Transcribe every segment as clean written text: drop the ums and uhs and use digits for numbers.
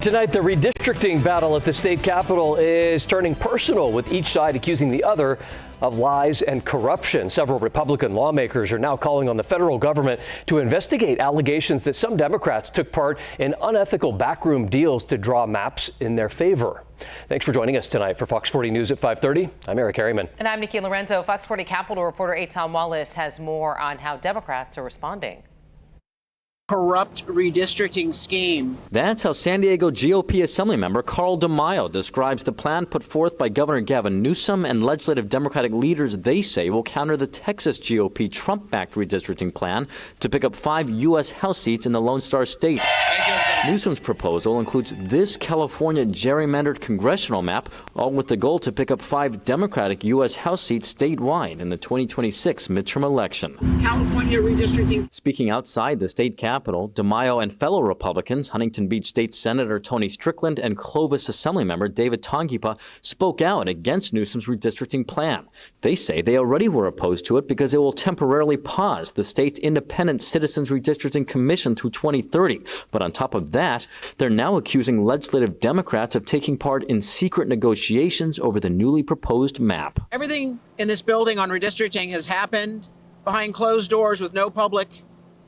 Tonight, the redistricting battle at the state capitol is turning personal, with each side accusing the other of lies and corruption. Several Republican lawmakers are now calling on the federal government to investigate allegations that some Democrats took part in unethical backroom deals to draw maps in their favor. Thanks for joining us tonight for Fox 40 News at 5:30. I'm Eric Harriman. And I'm Nikki Lorenzo. Fox 40 Capitol reporter Eitan Wallace has more on how Democrats are responding. Corrupt redistricting scheme. That's how San Diego GOP Assemblymember Carl DeMaio describes the plan put forth by Governor Gavin Newsom and legislative Democratic leaders they say will counter the Texas GOP Trump-backed redistricting plan to pick up 5 U.S. House seats in the Lone Star State. Newsom's proposal includes this California gerrymandered congressional map, all with the goal to pick up 5 Democratic U.S. House seats statewide in the 2026 midterm election. California redistricting. Speaking outside the state capitol, DeMaio and fellow Republicans, Huntington Beach State Senator Tony Strickland and Clovis Assemblymember David Tongipa, spoke out against Newsom's redistricting plan. They say they already were opposed to it because it will temporarily pause the state's independent Citizens Redistricting Commission through 2030. But on top of that, they're now accusing legislative Democrats of taking part in secret negotiations over the newly proposed map. Everything in this building on redistricting has happened behind closed doors with no public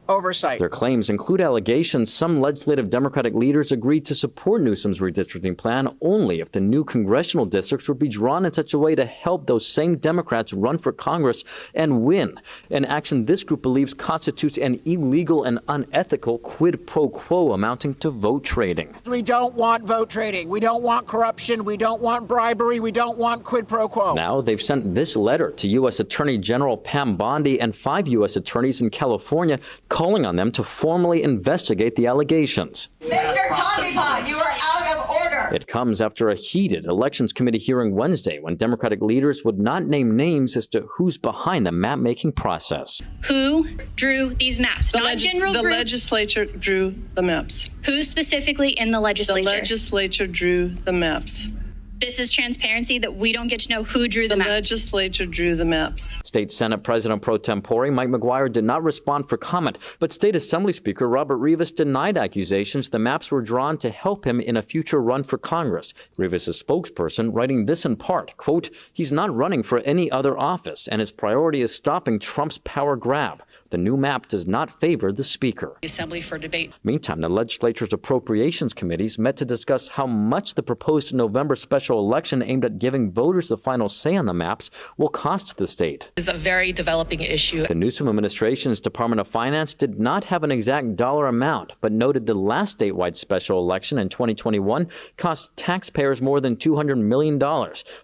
oversight. Their claims include allegations some legislative Democratic leaders agreed to support Newsom's redistricting plan only if the new congressional districts would be drawn in such a way to help those same Democrats run for Congress and win, an action this group believes constitutes an illegal and unethical quid pro quo amounting to vote trading. We don't want vote trading. We don't want corruption. We don't want bribery. We don't want quid pro quo. Now they've sent this letter to U.S. Attorney General Pam Bondi and 5 U.S. attorneys in California, calling on them to formally investigate the allegations. Mr. Tongipa, you are out of order. It comes after a heated Elections Committee hearing Wednesday when Democratic leaders would not name names as to who's behind the map-making process. Who drew these maps? The legislature drew the maps. Who specifically in the legislature? The legislature drew the maps. This is transparency that we don't get to know who drew the maps. The legislature drew the maps. State Senate President pro tempore Mike McGuire did not respond for comment, but State Assembly Speaker Robert Rivas denied accusations the maps were drawn to help him in a future run for Congress. Rivas' spokesperson writing this in part, quote, "He's not running for any other office, and his priority is stopping Trump's power grab. The new map does not favor the speaker." Assembly for debate. Meantime, the legislature's appropriations committees met to discuss how much the proposed November special election aimed at giving voters the final say on the maps will cost the state. It's a very developing issue. The Newsom administration's Department of Finance did not have an exact dollar amount, but noted the last statewide special election in 2021 cost taxpayers more than $200 million.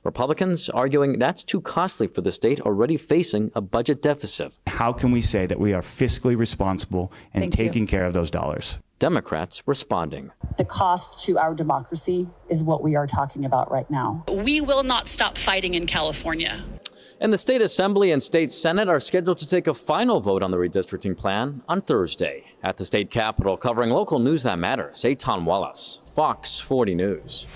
Republicans arguing that's too costly for the state already facing a budget deficit. How can we say that we are fiscally responsible and taking care of those dollars? Democrats responding. The cost to our democracy is what we are talking about right now. We will not stop fighting in California. And the State Assembly and State Senate are scheduled to take a final vote on the redistricting plan on Thursday. At the state capitol, covering local news that matters, Eitan Wallace, Fox 40 News.